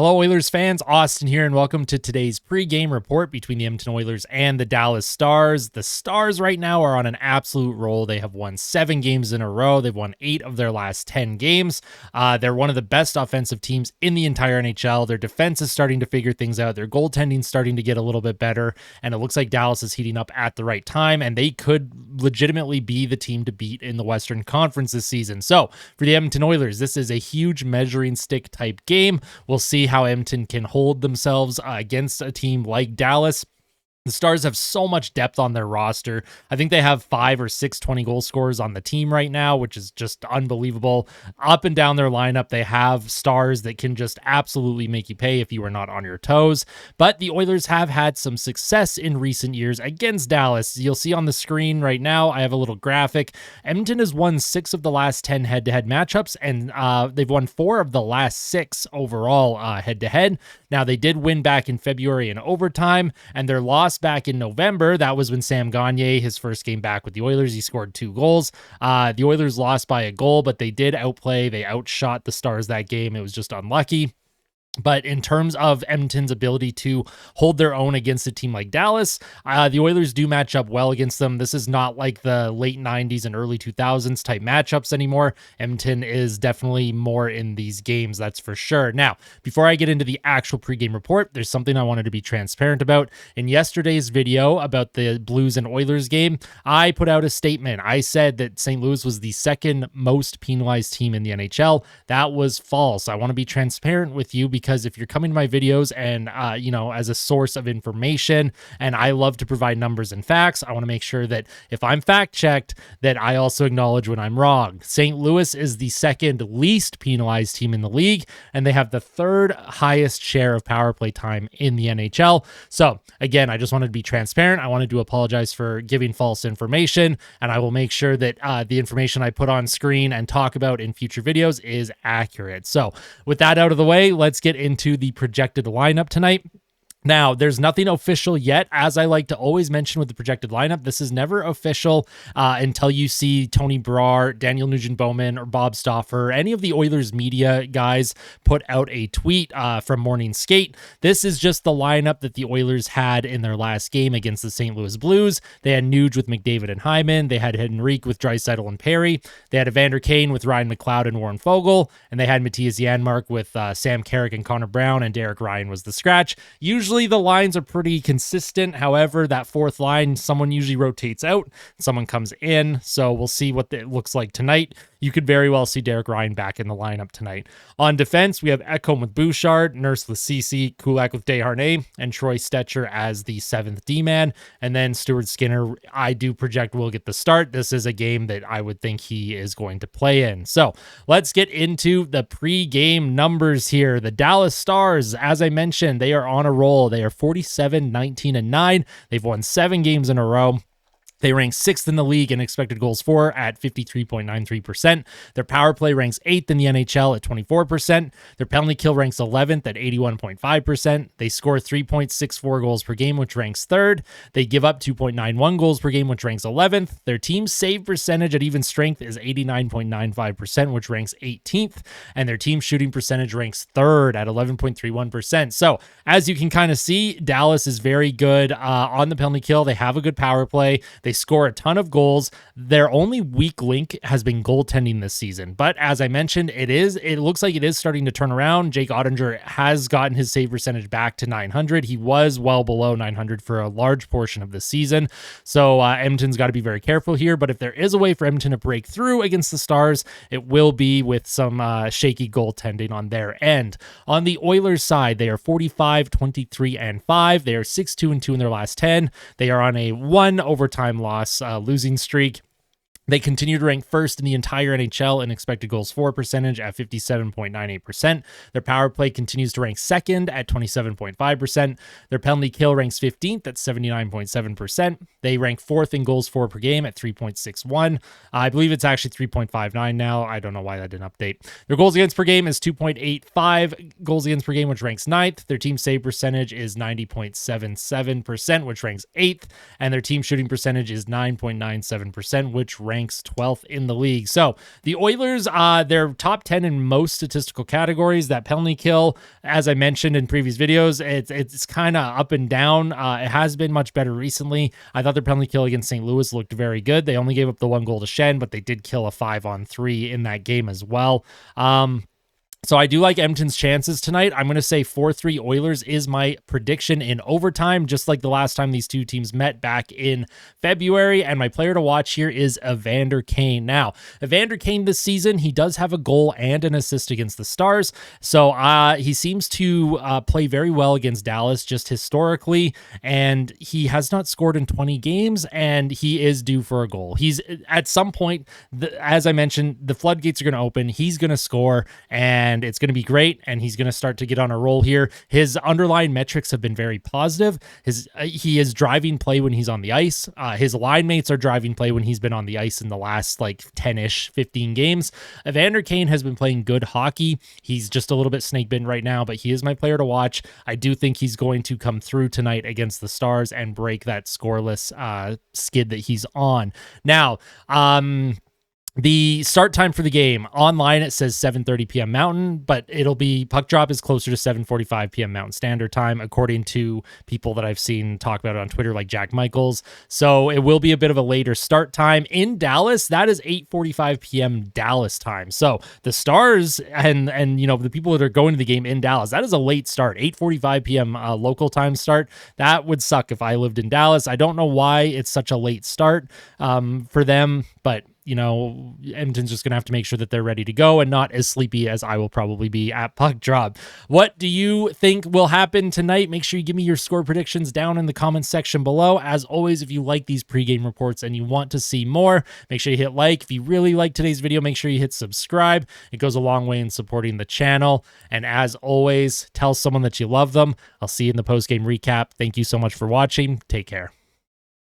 Hello, Oilers fans. Austin here, and welcome to today's pre-game report between the Edmonton Oilers and the Dallas Stars. The Stars right now are on an absolute roll. They have won 7 games in a row. They've won 8 of their last 10 games. They're one of the best offensive teams in the entire NHL. Their defense is starting to figure things out. Their goaltending is starting to get a little bit better, and it looks like Dallas is heating up at the right time, and they could legitimately be the team to beat in the Western Conference this season. So for the Edmonton Oilers, this is a huge measuring stick type game. We'll see how Edmonton can hold themselves against a team like Dallas. The Stars have so much depth on their roster. I think they have 5 or 6 20-goal scorers on the team right now, which is just unbelievable. Up and down their lineup, they have stars that can just absolutely make you pay if you are not on your toes. But the Oilers have had some success in recent years against Dallas. You'll see on the screen right now, I have a little graphic. Edmonton has won 6 of the last 10 head-to-head matchups, and they've won 4 of the last 6 overall head-to-head. Now, they did win back in February in overtime, and their loss back in November, that was when Sam Gagner, his first game back with the Oilers, he scored 2 goals. The Oilers lost by a goal, but they did outplay. They outshot the Stars that game. It was just unlucky. But in terms of Edmonton's ability to hold their own against a team like Dallas, the Oilers do match up well against them. This is not like the late 90s and early 2000s type matchups anymore. Edmonton is definitely more in these games, that's for sure. Now, before I get into the actual pregame report, there's something I wanted to be transparent about. In yesterday's video about the Blues and Oilers game, I put out a statement. I said that St. Louis was the second most penalized team in the NHL. That was false. I want to be transparent with you because if you're coming to my videos and, as a source of information, and I love to provide numbers and facts, I want to make sure that if I'm fact checked, that I also acknowledge when I'm wrong. St. Louis is the second least penalized team in the league, and they have the 3rd highest share of power play time in the NHL. So again, I just wanted to be transparent. I wanted to apologize for giving false information, and I will make sure that the information I put on screen and talk about in future videos is accurate. So with that out of the way, let's get into the projected lineup tonight. Now, there's nothing official yet. As I like to always mention with the projected lineup, this is never official until you see Tony Brar, Daniel Nugent-Bowman, or Bob Stauffer, any of the Oilers media guys put out a tweet from Morning Skate. This is just the lineup that the Oilers had in their last game against the St. Louis Blues. They had Nuge with McDavid and Hyman. They had Henrique with Draisaitl and Perry. They had Evander Kane with Ryan McLeod and Warren Fogle. And they had Matthias Janmark with Sam Carrick and Connor Brown, and Derek Ryan was the scratch. Usually the lines are pretty consistent. However, that 4th line, someone usually rotates out, someone comes in. So we'll see what it looks like tonight. You could very well see Derek Ryan back in the lineup tonight. On defense, we have Ekholm with Bouchard, Nurse with Ceci, Kulak with Desharnais, and Troy Stetcher as the 7th D-man. And then Stuart Skinner, I do project will get the start. This is a game that I would think he is going to play in. So let's get into the pre-game numbers here. The Dallas Stars, as I mentioned, they are on a roll. They are 47, 19, and 9. They've won 7 games in a row. They rank 6th in the league in expected goals for at 53.93%. Their power play ranks 8th in the NHL at 24%. Their penalty kill ranks 11th at 81.5%. They score 3.64 goals per game, which ranks 3rd. They give up 2.91 goals per game, which ranks 11th. Their team save percentage at even strength is 89.95%, which ranks 18th. And their team shooting percentage ranks 3rd at 11.31%. So as you can kind of see, Dallas is very good on the penalty kill. They have a good power play. They score a ton of goals. Their only weak link has been goaltending this season. But as I mentioned, it looks like it is starting to turn around. Jake Ottinger has gotten his save percentage back to 900. He was well below 900 for a large portion of the season. So Edmonton's got to be very careful here. But if there is a way for Edmonton to break through against the Stars, it will be with some shaky goaltending on their end. On the Oilers side, they are 45, 23, and 5. They are 6-2 and 2 in their last 10. They are on a 1 overtime loss losing streak. They continue to rank 1st in the entire NHL in expected goals for percentage at 57.98%. Their power play continues to rank 2nd at 27.5%. Their penalty kill ranks 15th at 79.7%. They rank 4th in goals for per game at 3.61. I believe it's actually 3.59 now. I don't know why that didn't update. Their goals against per game is 2.85 goals against per game, which ranks 9th. Their team save percentage is 90.77%, which ranks 8th. And their team shooting percentage is 9.97%, which ranks ranks 12th in the league. So the Oilers, they're top 10 in most statistical categories. That penalty kill, as I mentioned in previous videos, it's kind of up and down. It has been much better recently. I thought their penalty kill against St. Louis looked very good. They only gave up the 1 goal to Shen, but they did kill a 5-on-3 in that game as well. So I do like Edmonton's chances tonight. I'm going to say 4-3 Oilers is my prediction in overtime, just like the last time these two teams met back in February. And my player to watch here is Evander Kane. Now, Evander Kane this season, he does have a goal and an assist against the Stars. So he seems to play very well against Dallas just historically. And he has not scored in 20 games, and he is due for a goal. He's at some point, as I mentioned, the floodgates are going to open. He's going to score, and it's going to be great, and he's going to start to get on a roll here. His underlying metrics have been very positive. He is driving play when he's on the ice. His line mates are driving play when he's been on the ice in the last 10-ish, 15 games. Evander Kane has been playing good hockey. He's just a little bit snake bitten right now, but he is my player to watch. I do think he's going to come through tonight against the Stars and break that scoreless skid that he's on. Now, the start time for the game online, it says 7:30 p.m. Mountain, but it'll be puck drop is closer to 7:45 p.m. Mountain Standard Time, according to people that I've seen talk about it on Twitter, like Jack Michaels. So it will be a bit of a later start time in Dallas. That is 8:45 p.m. Dallas time. So the Stars and the people that are going to the game in Dallas, that is a late start, 8:45 p.m. Local time start. That would suck if I lived in Dallas. I don't know why it's such a late start for them, but Edmonton's just going to have to make sure that they're ready to go and not as sleepy as I will probably be at puck drop. What do you think will happen tonight? Make sure you give me your score predictions down in the comments section below. As always, if you like these pregame reports and you want to see more, make sure you hit like. If you really like today's video, make sure you hit subscribe. It goes a long way in supporting the channel. And as always, tell someone that you love them. I'll see you in the postgame recap. Thank you so much for watching. Take care.